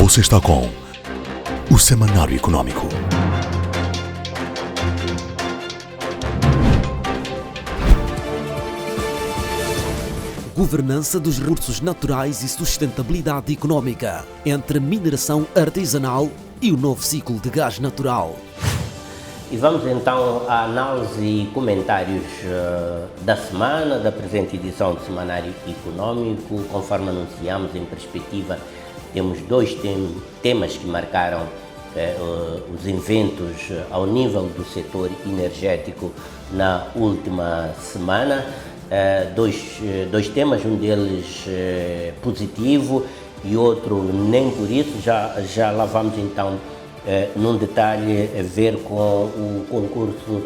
Você está com o Semanário Econômico. Governança dos recursos naturais e sustentabilidade econômica entre mineração artesanal e o novo ciclo de gás natural. E vamos então à análise e comentários da semana, da presente edição do Semanário Econômico. Conforme anunciamos, em perspectiva, temos dois temas que marcaram os eventos ao nível do setor energético na última semana. Dois temas, um deles positivo e outro nem por isso. Já lá vamos então num detalhe ver com o concurso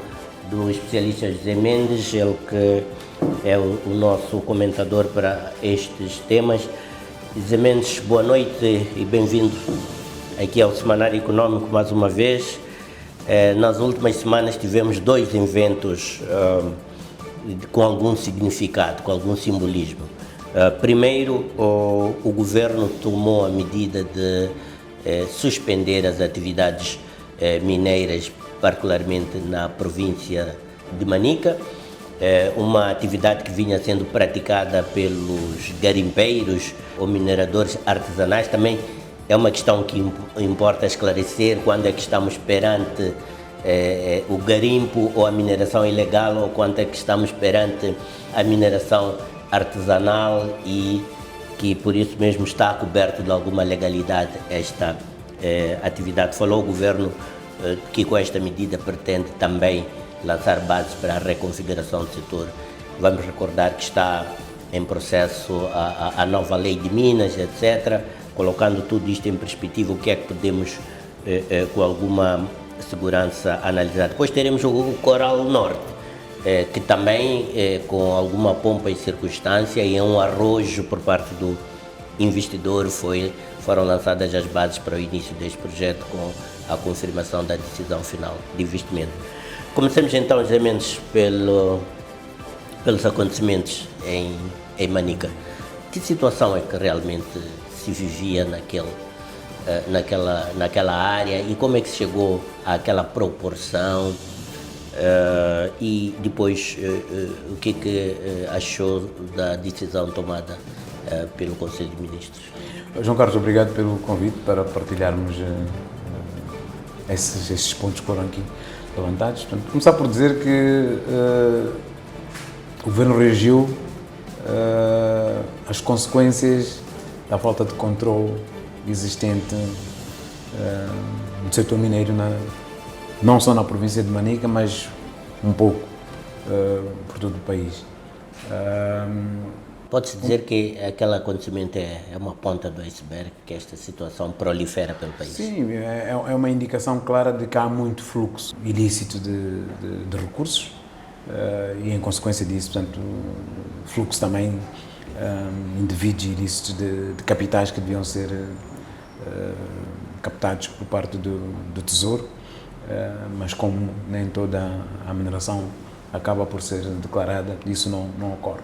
do especialista José Mendes, ele que é o nosso comentador para estes temas. José Mendes, boa noite e bem-vindo aqui ao Semanário Econômico mais uma vez. Nas últimas semanas tivemos dois eventos com algum significado, com algum simbolismo. Primeiro, o governo tomou a medida de suspender as atividades mineiras, particularmente na província de Manica, uma atividade que vinha sendo praticada pelos garimpeiros ou mineradores artesanais. Também é uma questão que importa esclarecer quando é que estamos perante o garimpo ou a mineração ilegal, ou quando é que estamos perante a mineração artesanal e que por isso mesmo está coberto de alguma legalidade esta atividade. Falou o governo que com esta medida pretende também lançar bases para a reconfiguração do setor. Vamos recordar que está em processo a nova lei de Minas, etc., colocando tudo isto em perspectiva, o que é que podemos com alguma segurança analisar. Depois teremos o Coral Norte, que também com alguma pompa e circunstância e um arrojo por parte do investidor foram lançadas as bases para o início deste projeto com a confirmação da decisão final de investimento. Comecemos então, José Mendes, pelos acontecimentos em Manica. Que situação é que realmente se vivia naquela área e como é que se chegou àquela proporção? E depois o que achou da decisão tomada pelo Conselho de Ministros? João Carlos, obrigado pelo convite para partilharmos esses pontos que foram aqui levantados. Portanto, começar por dizer que o Governo reagiu às consequências da falta de controle existente no setor mineiro, não só na província de Manica, mas um pouco por todo o país. Pode-se dizer que aquele acontecimento é uma ponta do iceberg, que esta situação prolifera pelo país? Sim, é uma indicação clara de que há muito fluxo ilícito de recursos e, em consequência disso, portanto, fluxo também indivíduos ilícitos de capitais que deviam ser captados por parte do Tesouro, mas como nem toda a mineração acaba por ser declarada, isso não ocorre.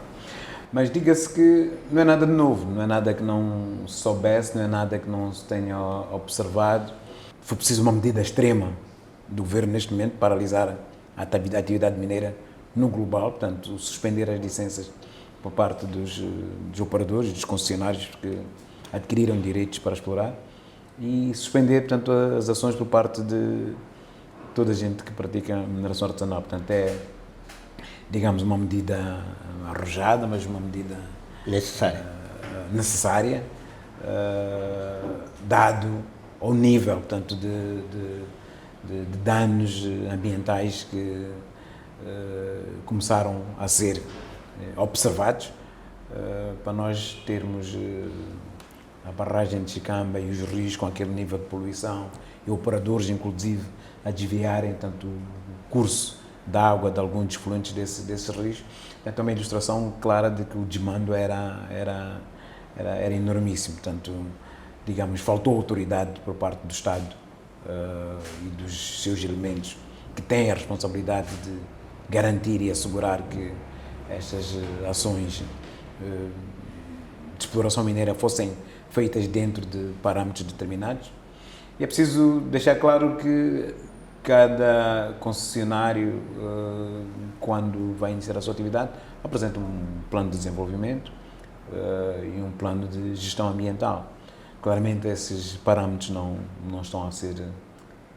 Mas diga-se que não é nada de novo, não é nada que não se soubesse, não é nada que não se tenha observado. Foi preciso uma medida extrema do governo neste momento para paralisar a atividade mineira no global, portanto, suspender as licenças por parte dos operadores, dos concessionários que adquiriram direitos para explorar e suspender, portanto, as ações por parte de toda a gente que pratica mineração artesanal. Portanto, é, digamos, uma medida arrojada, mas uma medida necessária, dado ao nível, portanto, de danos ambientais que começaram a ser observados, para nós termos a barragem de Chicamba e os rios com aquele nível de poluição e operadores, inclusive, a desviarem tanto o curso da água de alguns efluentes desses rios. É uma ilustração clara de que o desmando era enormíssimo. Portanto, digamos, faltou autoridade por parte do Estado e dos seus elementos que têm a responsabilidade de garantir e assegurar que estas ações de exploração mineira fossem feitas dentro de parâmetros determinados. E é preciso deixar claro que cada concessionário, quando vai iniciar a sua atividade, apresenta um plano de desenvolvimento e um plano de gestão ambiental. Claramente esses parâmetros não estão a ser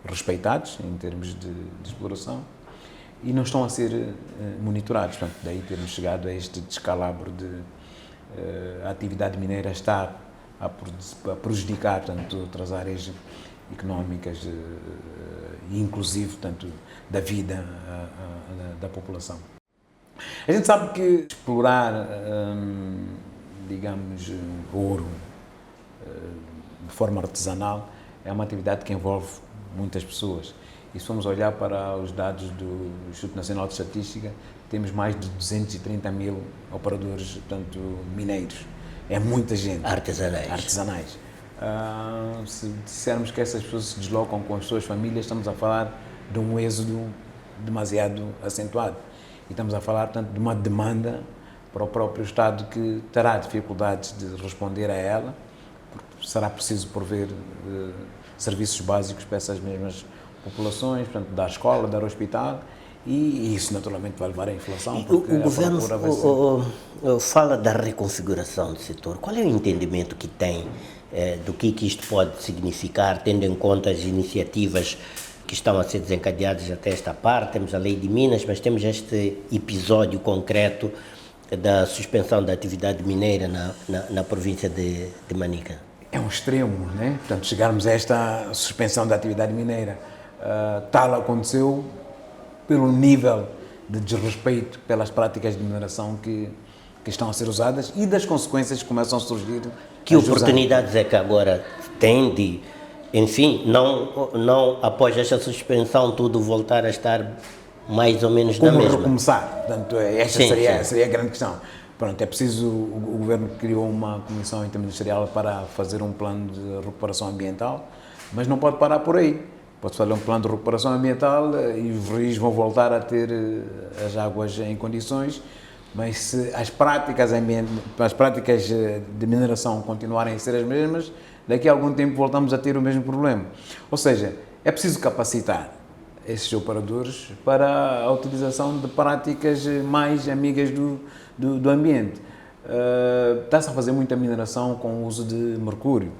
respeitados em termos de exploração e não estão a ser monitorados. Portanto, daí termos chegado a este descalabro de a atividade mineira estar a prejudicar tanto outras áreas económicas e inclusive tanto da vida da população. A gente sabe que explorar, digamos, ouro de forma artesanal é uma atividade que envolve muitas pessoas. E se formos olhar para os dados do Instituto Nacional de Estatística, temos mais de 230 mil operadores, portanto, mineiros. É muita gente. Artesanais. Se dissermos que essas pessoas se deslocam com as suas famílias, estamos a falar de um êxodo demasiado acentuado. E estamos a falar, portanto, de uma demanda para o próprio Estado que terá dificuldades de responder a ela, porque será preciso prover serviços básicos para essas mesmas populações, portanto, dar escola, dar hospital, e isso naturalmente vai levar à inflação. O governo fala da reconfiguração do setor. Qual é o entendimento que tem do que isto pode significar, tendo em conta as iniciativas que estão a ser desencadeadas até esta parte? Temos a Lei de Minas, mas temos este episódio concreto da suspensão da atividade mineira na província de Manica. É um extremo, né? Portanto, chegarmos a esta suspensão da atividade mineira. Tal aconteceu pelo nível de desrespeito pelas práticas de mineração que estão a ser usadas e das consequências que começam a surgir. Que oportunidades é que agora tem de, enfim, não após esta suspensão tudo voltar a estar mais ou menos na mesma? Como recomeçar? Portanto, esta seria a grande questão. Pronto, é preciso, o Governo criou uma comissão interministerial para fazer um plano de recuperação ambiental, mas não pode parar por aí. Pode-se fazer um plano de recuperação ambiental e os rios vão voltar a ter as águas em condições, mas se as práticas de mineração continuarem a ser as mesmas, daqui a algum tempo voltamos a ter o mesmo problema. Ou seja, é preciso capacitar esses operadores para a utilização de práticas mais amigas do ambiente. Está-se a fazer muita mineração com o uso de mercúrio,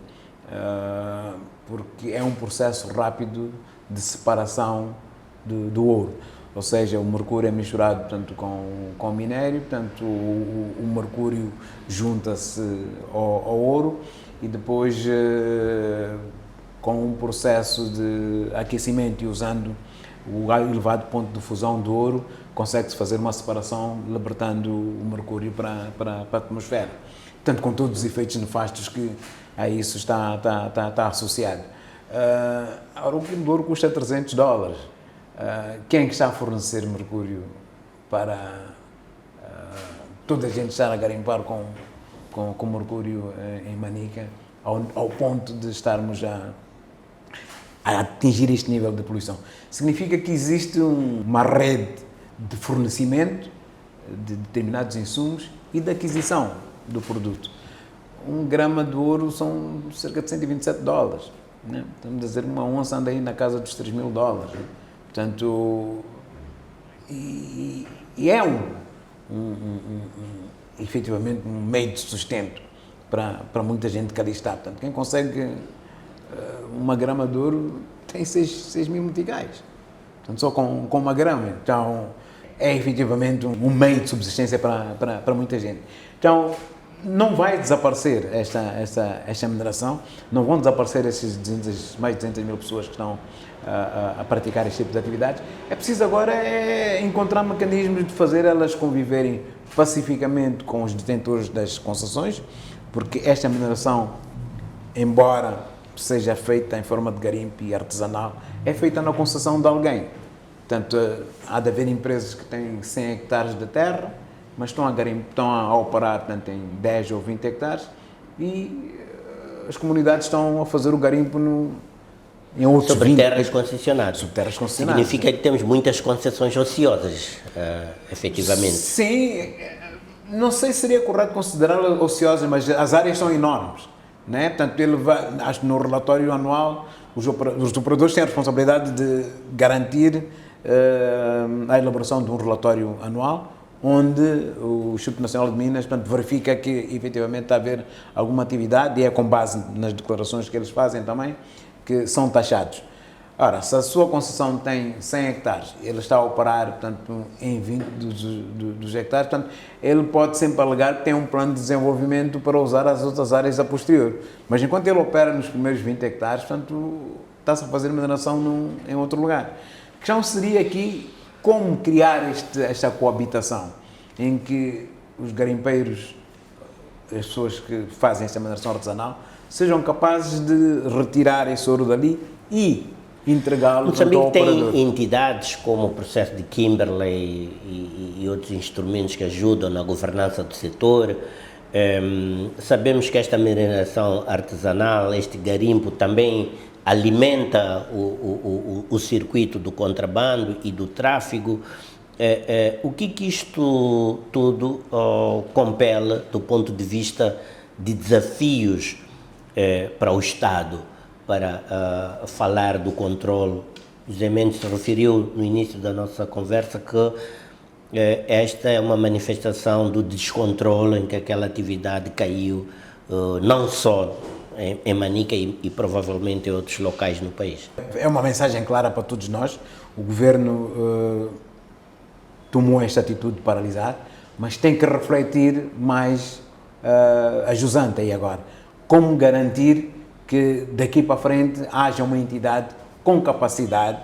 porque é um processo rápido de separação do ouro. Ou seja, o mercúrio é misturado, portanto, com o minério, portanto, o mercúrio junta-se ao ouro e depois, com um processo de aquecimento e usando o elevado ponto de fusão do ouro, consegue-se fazer uma separação, libertando o mercúrio para a atmosfera. Portanto, com todos os efeitos nefastos que a isso está associado. Ora, o quilo de ouro custa $300. Quem é que está a fornecer mercúrio para toda a gente estar a garimpar com mercúrio em Manica, ao ponto de estarmos a atingir este nível de poluição? Significa que existe uma rede de fornecimento de determinados insumos e de aquisição do produto. 1 grama de ouro são cerca de $127, né? Estamos a dizer, uma onça anda aí na casa dos $3.000. Portanto, e é efetivamente um meio de sustento para muita gente que ali está. Portanto, quem consegue 1 grama de ouro tem 6 mil meticais. Portanto, só com 1 grama. Então, é efetivamente um meio de subsistência para muita gente. Então, não vai desaparecer esta mineração, não vão desaparecer mais de 200 mil pessoas que estão a praticar este tipo de atividades. É preciso agora encontrar mecanismos de fazer elas conviverem pacificamente com os detentores das concessões, porque esta mineração, embora seja feita em forma de garimpo e artesanal, é feita na concessão de alguém. Portanto, há de haver empresas que têm 100 hectares de terra, mas estão a operar, portanto, em 10 ou 20 hectares e as comunidades estão a fazer o garimpo em outros sobre terras concessionadas. Sobre terras concessionadas. Significa que temos muitas concessões ociosas, efetivamente. Sim, não sei se seria correto considerá-las ociosas, mas as áreas são enormes. né? Portanto, ele vai, acho que no relatório anual, os operadores têm a responsabilidade de garantir a elaboração de um relatório anual, onde o Instituto Nacional de Minas, portanto, verifica que efetivamente está a haver alguma atividade e é com base nas declarações que eles fazem também que são taxados. Ora, se a sua concessão tem 100 hectares, ele está a operar, portanto, em 20 dos hectares, portanto, ele pode sempre alegar que tem um plano de desenvolvimento para usar as outras áreas a posterior. Mas enquanto ele opera nos primeiros 20 hectares, portanto, está-se a fazer mineração em outro lugar. A questão seria aqui como criar esta coabitação, em que os garimpeiros, as pessoas que fazem esta mineração artesanal, sejam capazes de retirar esse ouro dali e entregá-lo ao operador. Tem entidades como o processo de Kimberley e outros instrumentos que ajudam na governança do setor. Sabemos que esta mineração artesanal, este garimpo também alimenta o circuito do contrabando e do tráfico. O que isto tudo compele do ponto de vista de desafios para o Estado, para falar do controle? José Mendes se referiu no início da nossa conversa que esta é uma manifestação do descontrole em que aquela atividade caiu, não só em Manica e provavelmente em outros locais no país. É uma mensagem clara para todos nós. O governo tomou esta atitude de paralisar, mas tem que refletir mais ajusante aí agora. Como garantir que daqui para frente haja uma entidade com capacidade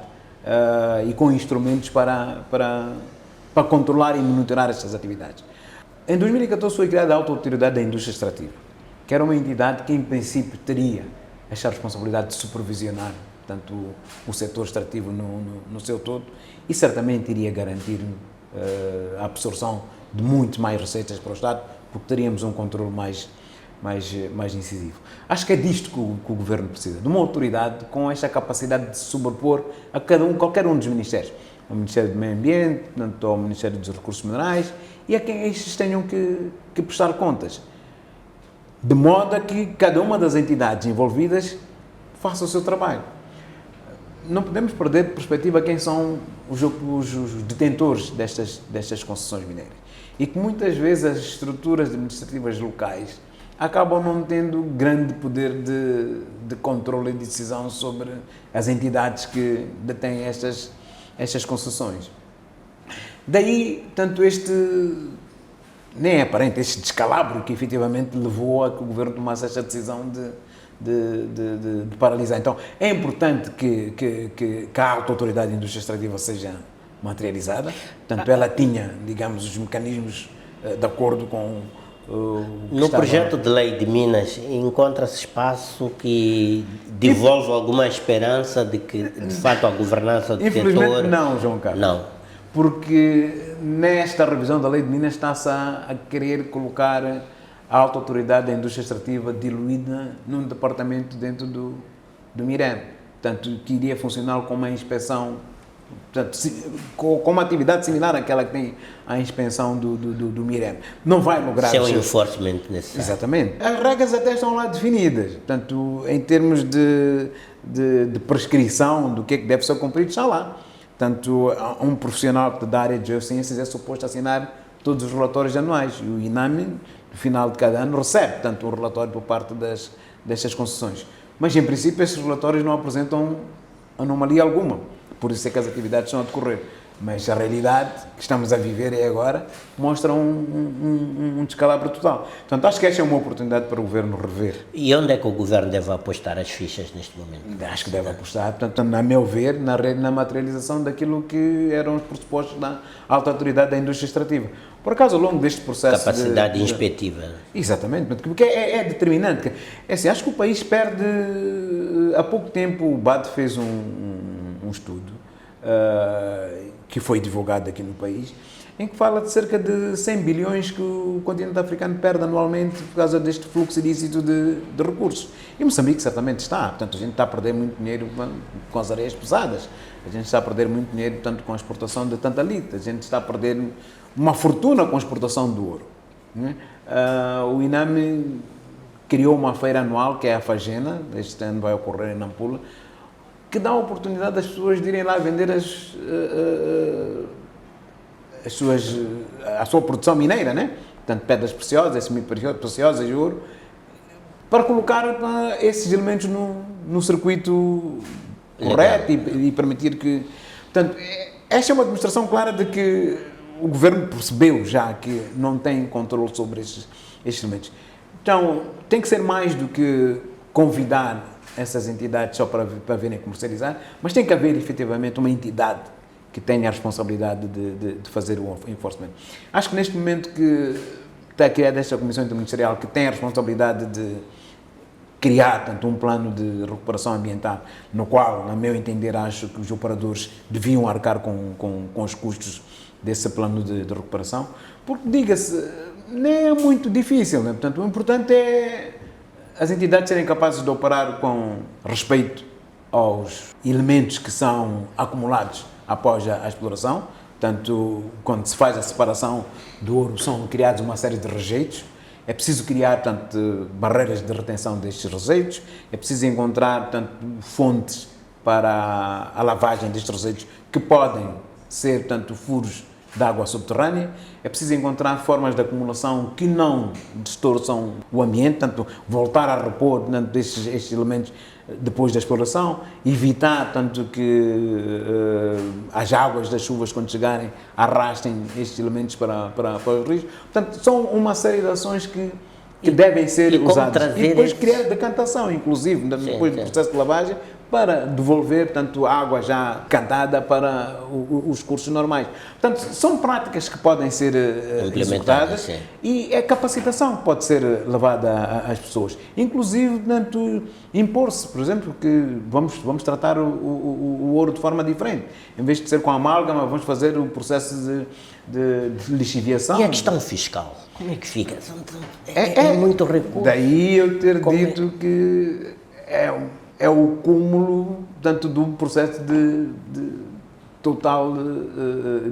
e com instrumentos para controlar e monitorar estas atividades. Em 2014 foi criada a Autoridade da Indústria Extrativa, que era uma entidade que em princípio teria esta responsabilidade de supervisionar, portanto, o setor extrativo no seu todo e certamente iria garantir a absorção de muito mais receitas para o Estado, porque teríamos um controle mais incisivo. Acho que é disto que o Governo precisa, de uma autoridade com esta capacidade de se sobrepor a qualquer um dos ministérios, ao Ministério do Meio Ambiente, portanto, ao Ministério dos Recursos Minerais e a quem estes tenham que prestar contas, de modo a que cada uma das entidades envolvidas faça o seu trabalho. Não podemos perder de perspectiva quem são os detentores destas concessões mineiras e que muitas vezes as estruturas administrativas locais acabam não tendo grande poder de controle e de decisão sobre as entidades que detêm estas concessões. Daí, tanto nem é aparente, este descalabro que efetivamente levou a que o Governo tomasse esta decisão de paralisar. Então, é importante que a Autoridade de Indústria Extrativa seja materializada, portanto, ela tinha, digamos, os mecanismos de acordo com no projeto de lei de Minas, encontra-se espaço que devolve alguma esperança de que, de fato, a governança do setor... Infelizmente não, João Carlos. Não. Porque nesta revisão da lei de Minas está-se a querer colocar a alta autoridade da indústria extrativa diluída num departamento dentro do MIREM. Portanto, que iria funcionar como uma inspeção, portanto, com uma atividade similar àquela que tem a inspeção do MIREM. Não vai lograr... Isso é um enforcement necessário. Exatamente. As regras até estão lá definidas. Portanto, em termos de prescrição do que é que deve ser cumprido, está lá. Portanto, um profissional da área de geociências é suposto assinar todos os relatórios anuais e o INAME, no final de cada ano, recebe, portanto, um relatório por parte destas concessões. Mas, em princípio, esses relatórios não apresentam anomalia alguma, por isso é que as atividades estão a decorrer. Mas a realidade que estamos a viver agora mostra um descalabro total. Portanto, acho que esta é uma oportunidade para o Governo rever. E onde é que o Governo deve apostar as fichas neste momento? Acho que deve apostar, portanto, a meu ver, na materialização daquilo que eram os pressupostos da Alta Autoridade da Indústria Extrativa. Por acaso, ao longo deste processo... Capacidade inspectiva. Exatamente, porque é determinante. É assim, acho que o país perde... Há pouco tempo o BAD fez um estudo que foi divulgado aqui no país, em que fala de cerca de 100 bilhões que o continente africano perde anualmente por causa deste fluxo ilícito de recursos. E Moçambique certamente está. Portanto, a gente está a perder muito dinheiro com as areias pesadas, a gente está a perder muito dinheiro, portanto, com a exportação de tantalite, a gente está a perder uma fortuna com a exportação do ouro. O INAME criou uma feira anual, que é a Fagena, este ano vai ocorrer em Nampula, que dá a oportunidade das pessoas de irem lá vender a sua produção mineira, né? Portanto, pedras preciosas, semi-preciosas e ouro, para colocar esses elementos no circuito correto e permitir que... Portanto, esta é uma demonstração clara de que o governo percebeu já que não tem controle sobre estes elementos. Então, tem que ser mais do que convidar essas entidades só para virem comercializar, mas tem que haver efetivamente uma entidade que tenha a responsabilidade de fazer o enforcement. Acho que neste momento que está criada esta Comissão Interministerial que tem a responsabilidade de criar tanto um plano de recuperação ambiental, no qual, na meu entender, acho que os operadores deviam arcar com os custos desse plano de recuperação, porque, diga-se, não é muito difícil, né? Portanto, o importante é as entidades serem capazes de operar com respeito aos elementos que são acumulados após a exploração. Portanto, quando se faz a separação do ouro, são criados uma série de rejeitos. É preciso criar, portanto, barreiras de retenção destes rejeitos. É preciso encontrar, portanto, fontes para a lavagem destes rejeitos que podem ser, portanto, furos de água subterrânea. É preciso encontrar formas de acumulação que não distorçam o ambiente, portanto, voltar a repor, portanto, estes elementos depois da exploração, evitar, tanto que as águas das chuvas, quando chegarem, arrastem estes elementos para os rios. Portanto, são uma série de ações que devem ser usadas. E depois criar decantação, inclusive, depois do processo de lavagem, para devolver, portanto, a água já cantada para os cursos normais. Portanto, são práticas que podem ser executadas e a capacitação que pode ser levada às pessoas. Inclusive, portanto, impor-se, por exemplo, que vamos tratar o ouro de forma diferente. Em vez de ser com amálgama, vamos fazer o processo de lixiviação. E a questão fiscal? Como é que fica? É muito recurso. Daí eu ter dito que é o cúmulo, portanto, do processo de total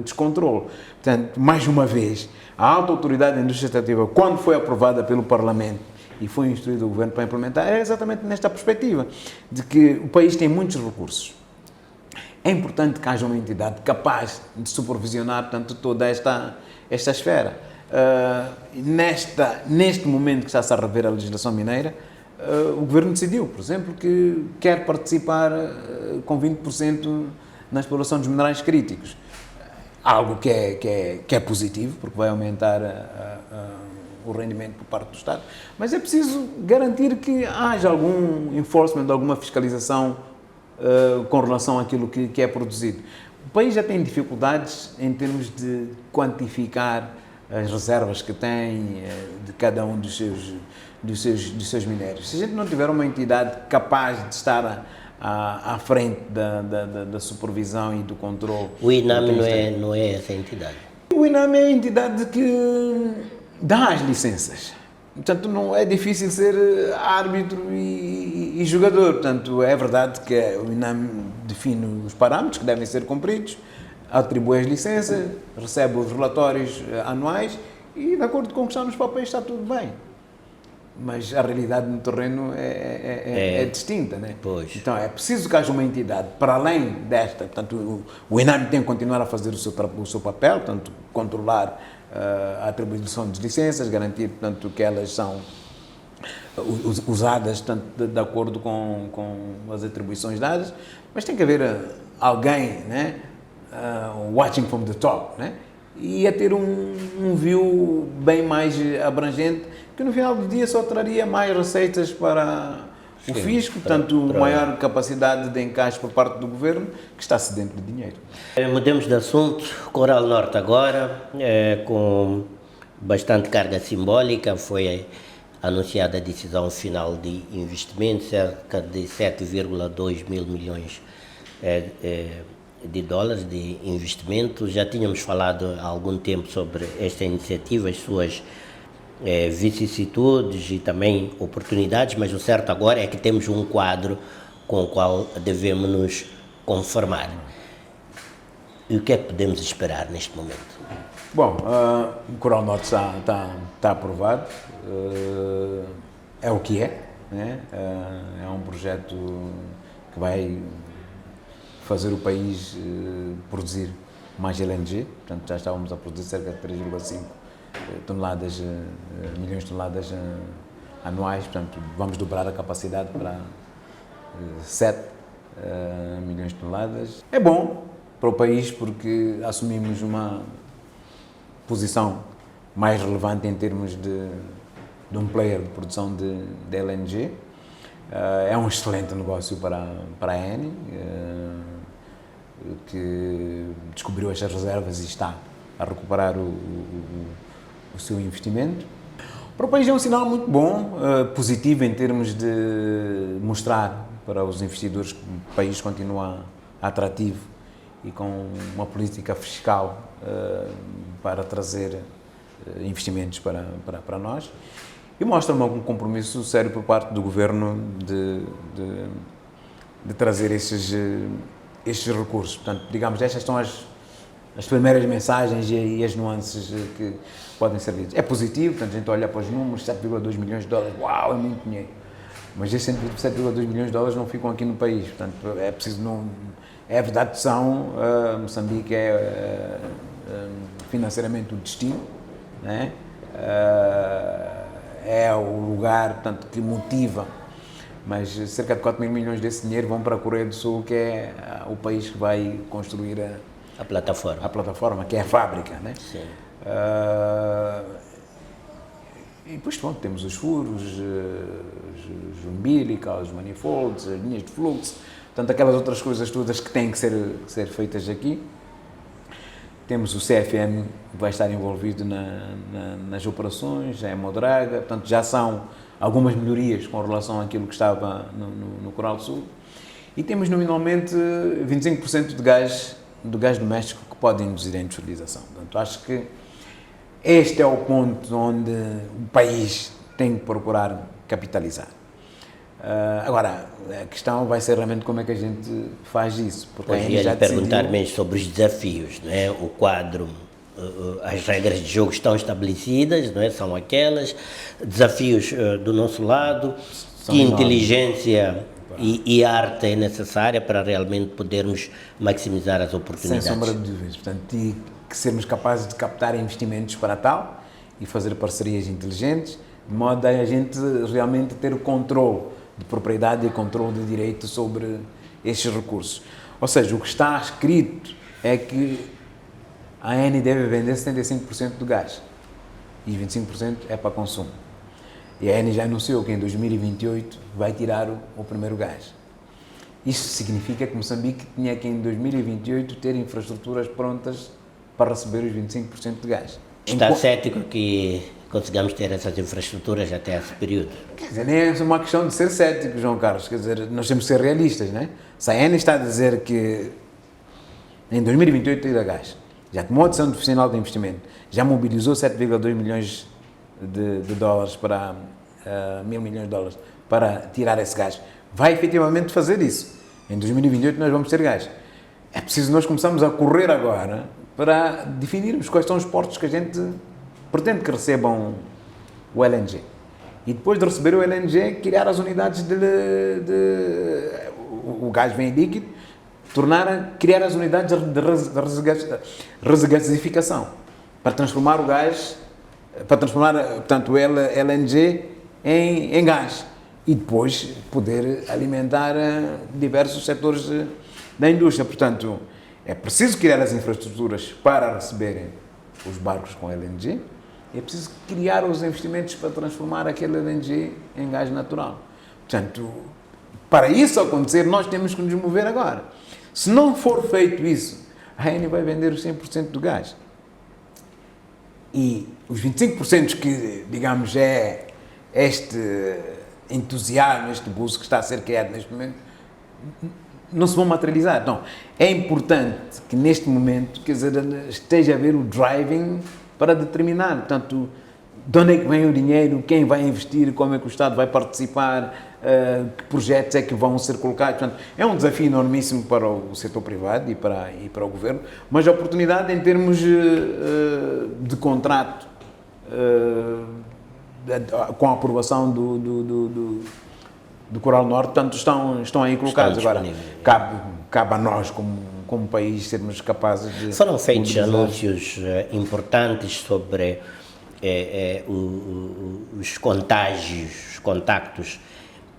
descontrole. Portanto, mais uma vez, a alta autoridade da indústria extrativa, quando foi aprovada pelo Parlamento e foi instruído o Governo para implementar, é exatamente nesta perspectiva, de que o país tem muitos recursos. É importante que haja uma entidade capaz de supervisionar, portanto, toda esta esfera. Neste momento que está-se a rever a legislação mineira, o Governo decidiu, por exemplo, que quer participar com 20% na exploração dos minerais críticos. Algo que é positivo, porque vai aumentar o rendimento por parte do Estado, mas é preciso garantir que haja algum enforcement, alguma fiscalização com relação àquilo que é produzido. O país já tem dificuldades em termos de quantificar as reservas que tem de cada um dos seus minérios. Se a gente não tiver uma entidade capaz de estar à frente da supervisão e do controle... O INAME não é essa entidade? O INAME é a entidade que dá as licenças. Portanto, não é difícil ser árbitro e jogador. Portanto, é verdade que o INAME define os parâmetros que devem ser cumpridos, atribui as licenças, recebe os relatórios anuais e, de acordo com o que está nos papéis, está tudo bem. Mas a realidade no terreno é distinta, né? Pois. Então, é preciso que haja uma entidade, para além desta, portanto, o INAME tem que continuar a fazer o seu papel, portanto, controlar a atribuição de licenças, garantir, portanto, que elas são usadas, portanto, de acordo com as atribuições dadas, mas tem que haver alguém, né? Watching from the top, né? E a ter um view bem mais abrangente, que no final do dia só traria mais receitas para o fisco, portanto, maior capacidade de encaixe por parte do governo, que está sedento de dinheiro. Mudemos de assunto. Coral Norte agora, com bastante carga simbólica, foi anunciada a decisão final de investimento, cerca de 7,2 mil milhões de dólares de investimento. Já tínhamos falado há algum tempo sobre esta iniciativa, as suas vicissitudes e também oportunidades, mas o certo agora é que temos um quadro com o qual devemos nos conformar. E o que é que podemos esperar neste momento? Bom, o Coral Norte está aprovado. é o que é, né? É um projeto que vai fazer o país produzir mais LNG, portanto já estávamos a produzir cerca de 3,5 toneladas, milhões de toneladas anuais, portanto vamos dobrar a capacidade para 7 milhões de toneladas. É bom para o país porque assumimos uma posição mais relevante em termos de um player de produção de LNG. É um excelente negócio para a Eni, que descobriu estas reservas e está a recuperar o seu investimento. Para o país é um sinal muito bom, positivo em termos de mostrar para os investidores que o país continua atrativo e com uma política fiscal para trazer investimentos para nós. E mostra um compromisso sério por parte do Governo de trazer estes recursos. Portanto, digamos, estas são as primeiras mensagens e as nuances que podem ser ditas. É positivo, portanto, a gente olha para os números, 7,2 milhões de dólares, uau, é muito dinheiro. Mas esses 7,2 milhões de dólares não ficam aqui no país, portanto, é preciso, é verdade que são, Moçambique é financeiramente o destino, né? É o lugar, portanto, que motiva, mas cerca de 4 mil milhões desse dinheiro vão para a Coreia do Sul, que é o país que vai construir a plataforma, que é a fábrica, né? Sim. E depois, pronto, temos os furos, os umbilicals, os manifolds, as linhas de fluxo, portanto, aquelas outras coisas todas que têm que ser feitas aqui. Temos o CFM que vai estar envolvido nas operações, a Hemodraga, portanto, já são algumas melhorias com relação àquilo que estava no Coral Sul. E temos nominalmente 25% do gás doméstico que pode induzir a industrialização. Portanto, acho que este é o ponto onde o país tem que procurar capitalizar. Agora, a questão vai ser realmente como é que a gente faz isso. Porque a Eni já perguntar mesmo sobre os desafios, não é? O quadro, as regras de jogo estão estabelecidas, não é? São aquelas, desafios do nosso lado, que inteligência e arte é necessária para realmente podermos maximizar as oportunidades. Sem sombra de dúvidas, portanto, e que sermos capazes de captar investimentos para tal e fazer parcerias inteligentes, de modo a gente realmente ter o controle de propriedade e controle de direito sobre estes recursos. Ou seja, o que está escrito é que a Eni deve vender 75% do gás e 25% é para consumo. E a Eni já anunciou que em 2028 vai tirar o primeiro gás. Isso significa que Moçambique tinha que em 2028 ter infraestruturas prontas para receber os 25% de gás. Está cético que consigamos ter essas infraestruturas até esse período? Quer dizer, nem é uma questão de ser cético, João Carlos, quer dizer, nós temos que ser realistas, não é? Se a Eni está a dizer que em 2028 terá gás, já tomou a decisão final de investimento, já mobilizou 7,2 milhões de dólares para 1.000 milhões de dólares para tirar esse gás, vai efetivamente fazer isso. Em 2028 nós vamos ter gás. É preciso nós começarmos a correr agora para definirmos quais são os portos que a gente pretende que recebam o LNG. E depois de receber o LNG, criar as unidades o gás vem líquido, criar as unidades de resgasificação para transformar o gás, portanto, o LNG em gás e depois poder alimentar diversos setores da indústria. Portanto, é preciso criar as infraestruturas para receberem os barcos com LNG, é preciso criar os investimentos para transformar aquele LNG em gás natural. Portanto, para isso acontecer, nós temos que nos mover agora. Se não for feito isso, a Eni vai vender os 100% do gás. E os 25% que, digamos, é este entusiasmo, este buço que está a ser criado neste momento, não se vão materializar. Então, é importante que neste momento, quer dizer, esteja a ver o driving para determinar, portanto, de onde é que vem o dinheiro, quem vai investir, como é que o Estado vai participar, que projetos é que vão ser colocados. Portanto, é um desafio enormíssimo para o setor privado e para o Governo, mas a oportunidade em termos de contrato com a aprovação do Coral Norte, portanto estão aí colocados. Agora, cabe a nós, como país, sermos capazes de... Foram feitos mobilizar. anúncios importantes sobre os contágios, os contactos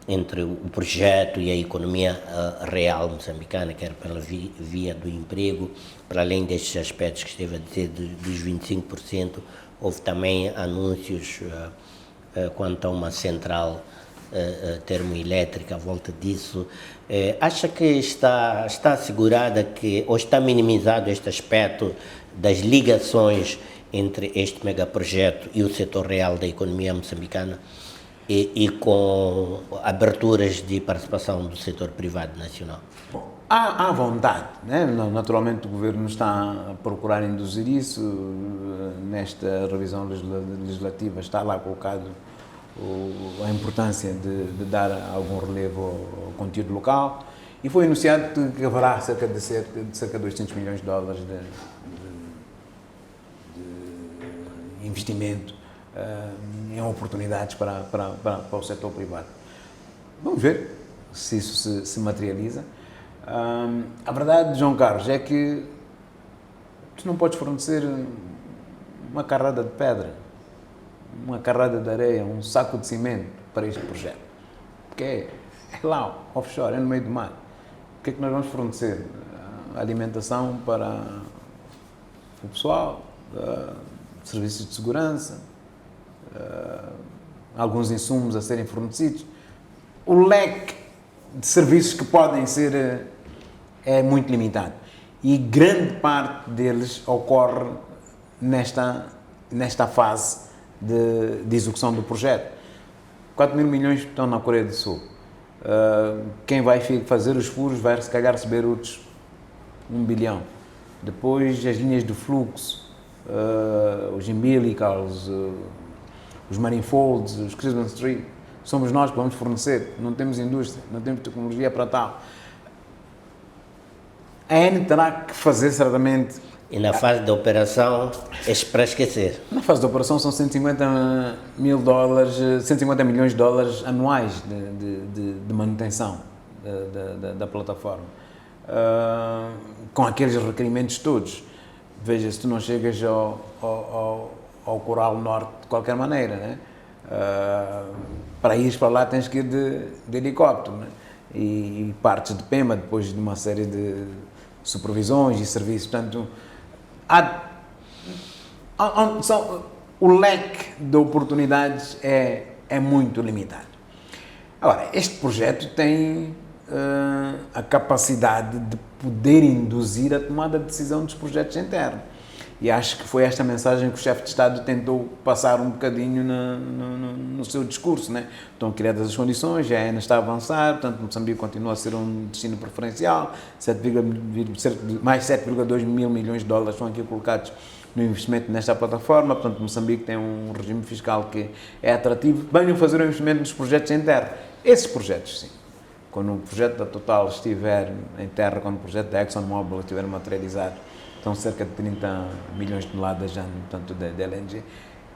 entre o projeto e a economia real moçambicana, quer pela via do emprego, para além destes aspectos que esteve a dizer dos 25%, houve também anúncios quanto a uma central termoelétrica à volta disso. Acha que está assegurada ou está minimizado este aspecto das ligações entre este megaprojeto e o setor real da economia moçambicana e com aberturas de participação do setor privado nacional? Bom, há vontade, né? Naturalmente o Governo está a procurar induzir isso. Nesta revisão legislativa está lá colocado a importância de dar algum relevo ao conteúdo local, e foi anunciado que haverá cerca de 800 milhões de dólares de investimento em oportunidades para o setor privado. Vamos ver se isso se materializa. A verdade, João Carlos, é que tu não podes fornecer uma carrada de pedra, uma carrada de areia, um saco de cimento para este projeto. Porque é lá, offshore, é no meio do mar. O que é que nós vamos fornecer? Alimentação para o pessoal, serviços de segurança, alguns insumos a serem fornecidos. O leque de serviços que podem ser é muito limitado. E grande parte deles ocorre nesta fase de execução do projeto. 4 mil milhões estão na Coreia do Sul. Quem vai fazer os furos vai, se calhar, receber outros 1 bilhão. Depois, as linhas de fluxo, os umbilicals, os manifolds, os Christmas tree, somos nós que vamos fornecer. Não temos indústria, não temos tecnologia para tal. A AN terá que fazer, certamente... E na fase da operação, é para esquecer. Na fase da operação são 150 milhões de dólares anuais de manutenção da plataforma. Com aqueles requerimentos todos. Veja, se tu não chegas ao Coral Norte de qualquer maneira, né? Para ir para lá tens que ir de helicóptero, né? E partes de PEMA depois de uma série de supervisões e serviços. Portanto, o leque de oportunidades é muito limitado. Agora, este projeto tem a capacidade de poder induzir a tomada de decisão dos projetos internos. E acho que foi esta mensagem que o chefe de Estado tentou passar um bocadinho no seu discurso, né? Estão criadas as condições, a ANA está a avançar, portanto Moçambique continua a ser um destino preferencial, mais 7,2 mil milhões de dólares estão aqui colocados no investimento nesta plataforma, portanto Moçambique tem um regime fiscal que é atrativo. Venham fazer o investimento nos projetos em terra. Esses projetos, sim. Quando o projeto da Total estiver em terra, quando o projeto da ExxonMobil estiver materializado, estão cerca de 30 milhões de toneladas já, portanto, de LNG.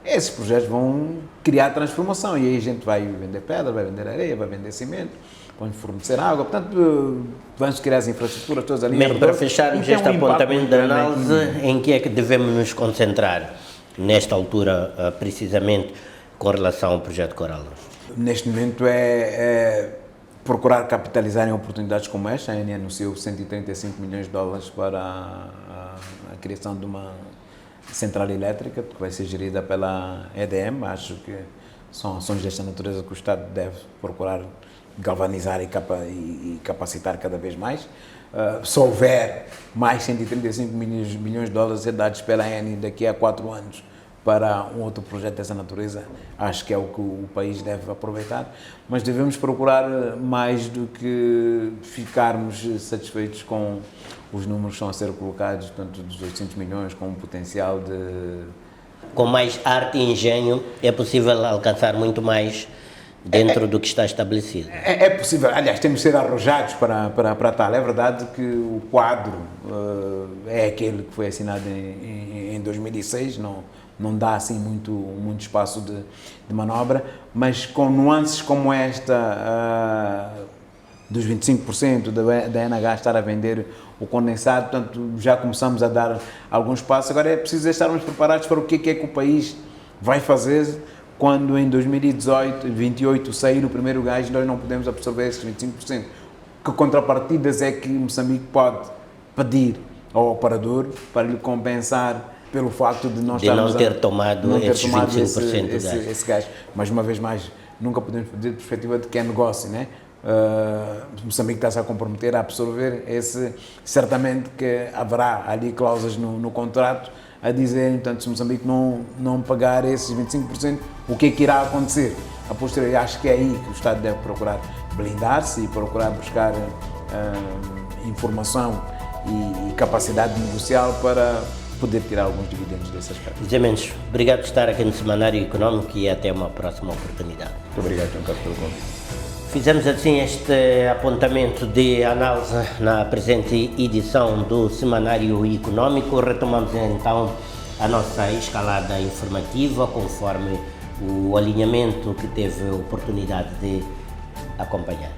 Esses projetos vão criar transformação e aí a gente vai vender pedra, vai vender areia, vai vender cimento, vamos fornecer água, portanto, vamos criar as infraestruturas todas ali. Mesmo para fecharmos este apontamento de análise, em que é que devemos nos concentrar nesta altura, precisamente com relação ao projeto Coral? Neste momento é procurar capitalizar em oportunidades como esta. A ANA anunciou 135 milhões de dólares para a criação de uma central elétrica que vai ser gerida pela EDM. Acho que são ações desta natureza que o Estado deve procurar galvanizar e capacitar cada vez mais. Se houver mais 135 milhões de dólares dados pela ANA daqui a 4 anos para um outro projeto dessa natureza, acho que é o que o país deve aproveitar, mas devemos procurar mais do que ficarmos satisfeitos com os números que estão a ser colocados, portanto, dos 800 milhões, com um potencial de... Com mais arte e engenho, é possível alcançar muito mais dentro do que está estabelecido. É possível, aliás, temos de ser arrojados para tal. É verdade que o quadro é aquele que foi assinado em 2006, não dá assim muito espaço de manobra, mas com nuances como esta, dos 25% da NH estar a vender o condensado, portanto já começamos a dar alguns passos. Agora é preciso estarmos preparados para o que é que o país vai fazer quando em 2018, 2028 sair o primeiro gás e nós não podemos absorver esses 25%. Que contrapartidas é que Moçambique pode pedir ao operador para lhe compensar pelo facto de nós não ter tomado esses 25% de gás. Esse gás. Mas uma vez mais, nunca podemos perder a perspectiva de que é negócio, né? Moçambique está-se a comprometer a absorver certamente que haverá ali cláusulas no contrato a dizer, portanto, se Moçambique não pagar esses 25%, o que é que irá acontecer? A posteriori, acho que é aí que o Estado deve procurar blindar-se e procurar buscar informação e capacidade negocial para poder tirar alguns dividendos desse aspecto. José Mendes, obrigado por estar aqui no Semanário Económico e até uma próxima oportunidade. Muito obrigado, João Carlos, pelo convite. Fizemos assim este apontamento de análise na presente edição do Semanário Económico. Retomamos então a nossa escalada informativa conforme o alinhamento que teve a oportunidade de acompanhar.